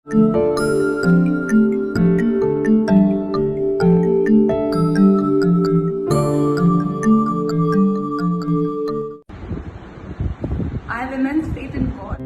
I have immense faith in God.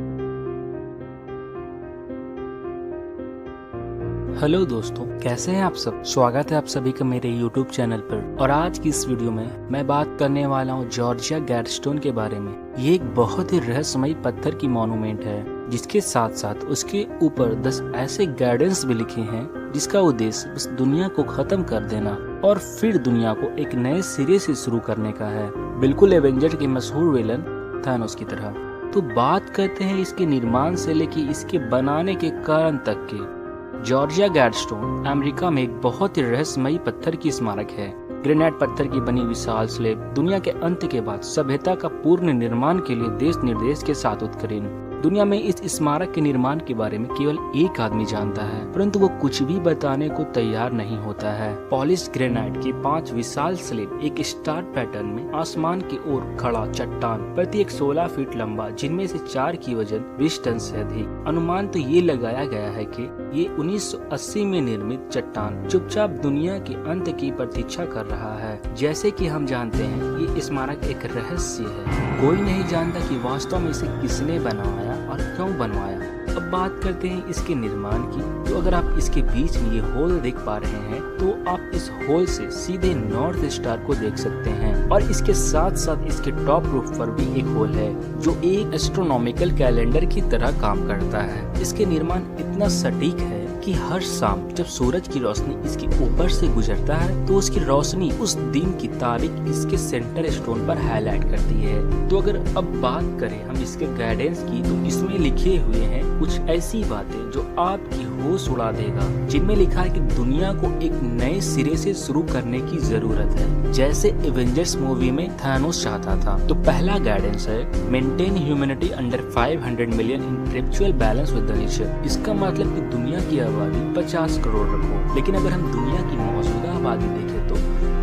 Hello दोस्तों, कैसे हैं आप सब। स्वागत है आप सभी का मेरे YouTube चैनल पर। और आज की इस वीडियो में मैं बात करने वाला हूं जॉर्जिया गैडस्टोन के बारे में। ये एक बहुत ही रहस्यमयी पत्थर की मॉन्यूमेंट है, जिसके साथ साथ उसके ऊपर 10 ऐसे गाइडेंस भी लिखे हैं जिसका उद्देश्य उस दुनिया को खत्म कर देना और फिर दुनिया को एक नए सिरे से शुरू करने का है, बिल्कुल एवेंजर के मशहूर विलन थानोस की तरह। तो बात करते हैं इसके निर्माण से लेके इसके बनाने के कारण तक के। जॉर्जिया गैडस्टोन अमेरिका में एक बहुत ही रहस्यमयी पत्थर की स्मारक है। ग्रेनाइट पत्थर की बनी विशाल स्लैब दुनिया के अंत के बाद सभ्यता का पूर्ण निर्माण के लिए देश निर्देश के साथ उत्कीर्ण। दुनिया में इस स्मारक के निर्माण के बारे में केवल एक आदमी जानता है, परंतु वो कुछ भी बताने को तैयार नहीं होता है। पॉलिश ग्रेनाइट की 5 विशाल स्लैब एक स्टार पैटर्न में आसमान की ओर खड़ा चट्टान, प्रत्येक 16 फीट लंबा, जिनमें से 4 की वजन 20 टन से अधिक। अनुमान तो ये लगाया गया है कि ये 1980 में निर्मित चट्टान चुपचाप दुनिया के अंत की प्रतीक्षा कर रहा है। जैसे कि हम जानते हैं, ये स्मारक एक रहस्य है। कोई नहीं जानता कि वास्तव में इसे किसने बनवाया और क्यों बनवाया। अब बात करते हैं इसके निर्माण की। तो अगर आप इसके बीच में ये होल देख पा रहे हैं, तो आप इस होल से सीधे नॉर्थ स्टार को देख सकते हैं। और इसके साथ साथ इसके टॉप रूफ पर भी एक होल है, जो एक एस्ट्रोनॉमिकल कैलेंडर की तरह काम करता है। इसके निर्माण इतना सटीक है कि हर शाम जब सूरज की रोशनी इसके ऊपर से गुजरता है, तो उसकी रोशनी उस दिन की तारीख इसके सेंटर स्टोन पर हाईलाइट करती है। तो अगर अब बात करें हम इसके गाइडेंस की, तो इसमें लिखे हुए हैं कुछ ऐसी बातें जो आपकी होश उड़ा देगा, जिनमें लिखा है कि दुनिया को एक नए सिरे से शुरू करने की जरूरत है, जैसे एवेंजर्स मूवी में थानोस चाहता था। तो पहला गाइडेंस है maintain humanity under 500 million in perpetual balance with the nature. इसका मतलब कि दुनिया की आबादी 50 करोड़ रखो, लेकिन अगर हम दुनिया की मौजूदा आबादी देखें तो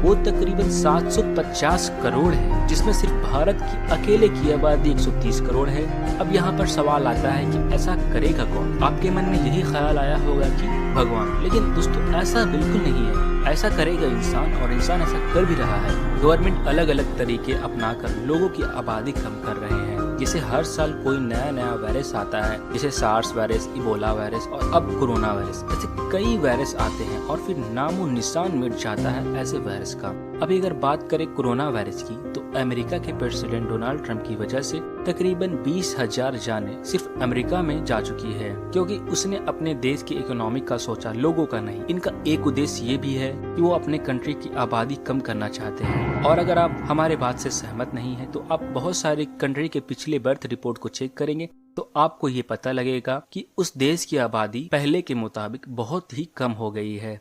वो तकरीबन 750 करोड़ है, जिसमें सिर्फ भारत की अकेले की आबादी 130 करोड़ है। अब यहाँ पर सवाल आता है कि ऐसा करेगा कौन। आपके मन में यही ख्याल आया होगा कि भगवान, लेकिन दोस्तों ऐसा बिल्कुल नहीं है। ऐसा करेगा इंसान, और इंसान ऐसा कर भी रहा है। गवर्नमेंट अलग अलग तरीके अपनाकर लोगों की आबादी कम कर रहे हैं। जैसे हर साल कोई नया वायरस आता है, जैसे सार्स वायरस, इबोला वायरस और अब कोरोना वायरस। ऐसे कई वायरस आते हैं और फिर नामो निशान मिट जाता है ऐसे वायरस का। अभी अगर बात करें कोरोना वायरस की, तो अमेरिका के प्रेसिडेंट डोनाल्ड ट्रंप की वजह से तकरीबन 20,000 जानें सिर्फ अमेरिका में जा चुकी है, क्योंकि उसने अपने देश की इकोनॉमी का सोचा, लोगों का नहीं। इनका एक उद्देश्य ये भी है कि वो अपने कंट्री की आबादी कम करना चाहते हैं। और अगर आप हमारे बात से सहमत नहीं है, तो आप बहुत सारी कंट्री के पिछले बर्थ रिपोर्ट को चेक करेंगे, तो आपको ये पता लगेगा कि उस देश की आबादी पहले के मुताबिक बहुत ही कम हो गई है।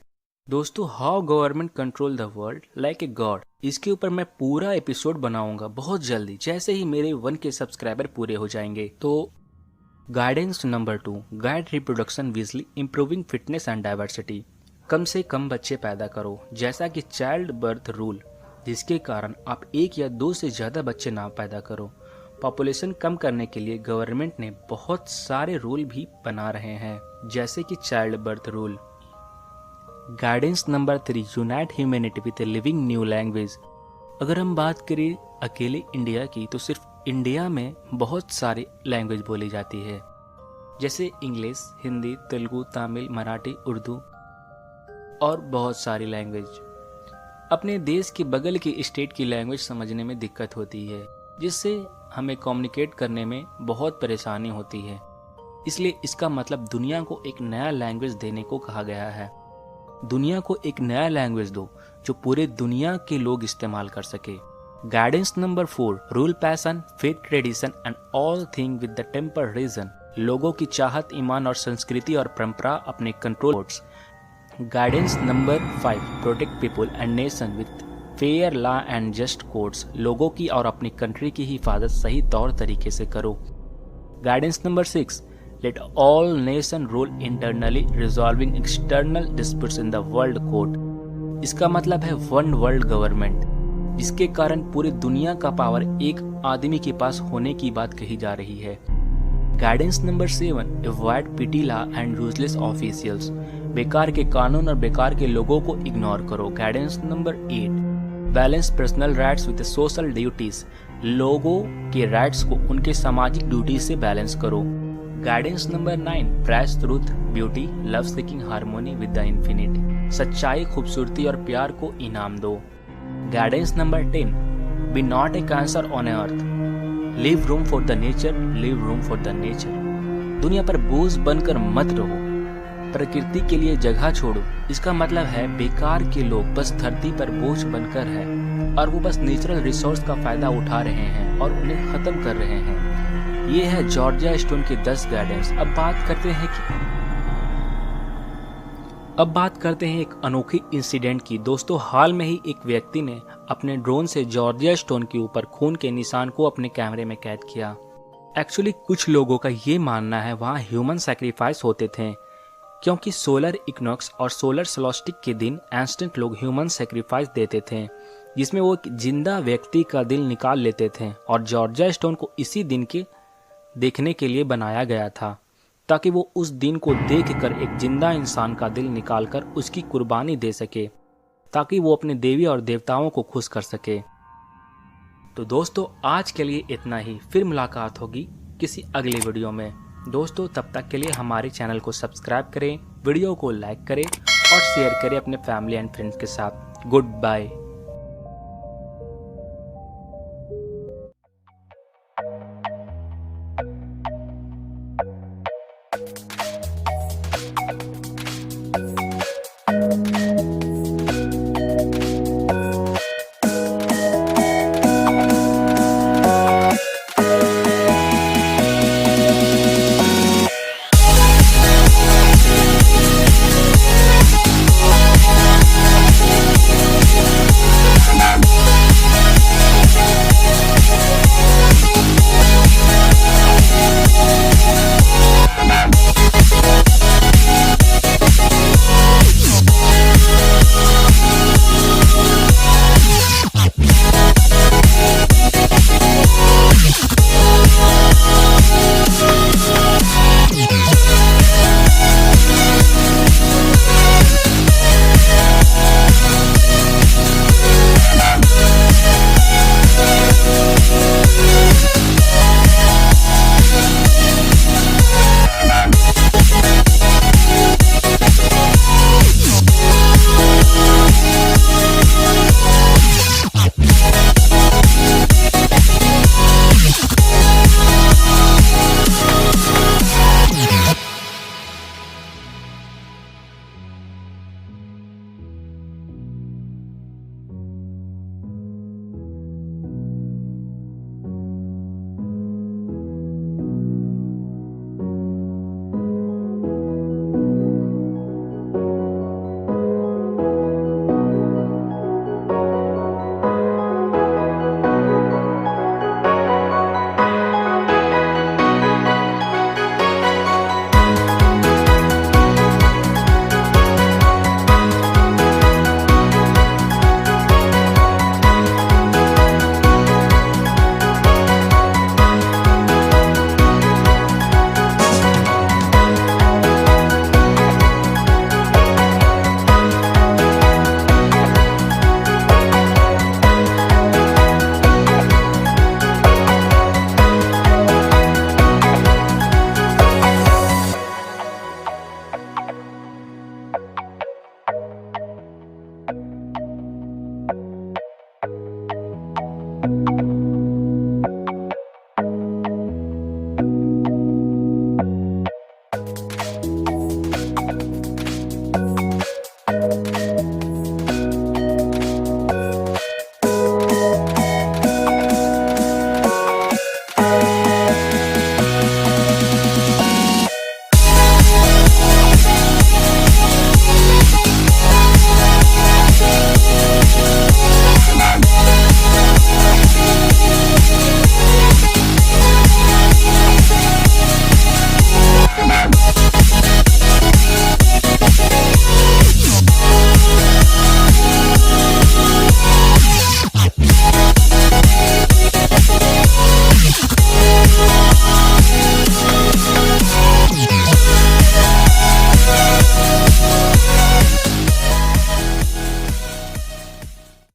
दोस्तों, how government control the world like a god, इसके ऊपर मैं पूरा एपिसोड बनाऊंगा बहुत जल्दी, जैसे ही मेरे 1K सब्सक्राइबर पूरे हो जाएंगे। तो गाइडेंस नंबर 2, गाइड रिप्रोडक्शन विजली इम्प्रूविंग फिटनेस एंड डाइवर्सिटी। कम से कम बच्चे पैदा करो, जैसा कि चाइल्ड बर्थ रूल, जिसके कारण आप 1 या 2 से ज्यादा बच्चे ना पैदा करो। पॉपुलेशन कम करने के लिए गवर्नमेंट ने बहुत सारे रूल भी बना रहे हैं, जैसे कि child birth rule. Guidance number 3, unite humanity with a living new language. अगर हम बात करें अकेले इंडिया की, तो सिर्फ इंडिया में बहुत सारी लैंग्वेज बोली जाती है, जैसे इंग्लिश, हिंदी, तेलुगु, तमिल, मराठी, उर्दू और बहुत सारी लैंग्वेज। अपने देश के बगल की स्टेट की लैंग्वेज समझने में दिक्कत होती है, जिससे हमें कम्युनिकेट करने में बहुत परेशानी होती है। इसलिए इसका मतलब दुनिया को एक नया लैंग्वेज देने को कहा गया है। दुनिया को एक नया लैंग्वेज दो जो पूरे दुनिया के लोग इस्तेमाल कर सके। Guidance number 4, rule passion, faith, tradition and all thing with the temper reason. लोगों की चाहत, ईमान और संस्कृति और परंपरा अपने control. Guidance number 5, protect people and nation with fair law and just courts. लोगों की और अपनी कंट्री की हिफाजत सही तौर तरीके से करो। Guidance number 6, let all nation rule internally resolving external disputes in the world court। इसका मतलब है वन वर्ल्ड गवर्नमेंट, जिसके कारण पूरी दुनिया का पावर एक आदमी के पास होने की बात कही जा रही है। Guidance number 7, avoid petty law and useless officials. बेकार के कानून और बेकार के लोगों को इग्नोर करो। Guidance number 8, balance personal rights with social duties. लोगों के राइट्स को उनके सामाजिक ड्यूटी से बैलेंस करो। Guidance number 9, praise truth beauty love seeking harmony with the infinity. सच्चाई, खूबसूरती और प्यार को इनाम दो। Guidance number 10, be not a cancer on earth, leave room for the nature, leave room for the nature. दुनिया पर बोझ बनकर मत रहो, प्रकृति के लिए जगह छोड़ो। इसका मतलब है बेकार के लोग बस धरती पर बोझ बनकर है और वो बस नेचुरल रिसोर्स का फायदा उठा रहे हैं और उन्हें खत्म कर रहे हैं। ये है जॉर्जिया स्टोन के 10 गाइडेंस। अब बात करते हैं एक अनोखी इंसिडेंट की। दोस्तों, हाल में ही एक व्यक्ति ने अपने ड्रोन से जॉर्जिया स्टोन के ऊपर खून के निशान को अपने कैमरे में कैद किया। एक्चुअली कुछ लोगों का ये मानना है वहाँ ह्यूमन सैक्रिफाइस होते थे, क्योंकि सोलर इक्विनॉक्स और सोलर सोल्स्टिस के दिन एंशिएंट लोग ह्यूमन सैक्रिफाइस देते थे, जिसमें वो एक जिंदा व्यक्ति का दिल निकाल लेते थे। और जॉर्जिया स्टोन को इसी दिन के देखने के लिए बनाया गया था, ताकि वो उस दिन को देखकर एक जिंदा इंसान का दिल निकालकर उसकी कुर्बानी दे सके, ताकि वो अपने देवी और देवताओं को खुश कर सके। तो दोस्तों, आज के लिए इतना ही। फिर मुलाकात होगी किसी अगले वीडियो में। दोस्तों, तब तक के लिए हमारे चैनल को सब्सक्राइब करें, वीडियो को लाइक करें और शेयर करें अपने फैमिली एंड फ्रेंड्स के साथ। Good bye.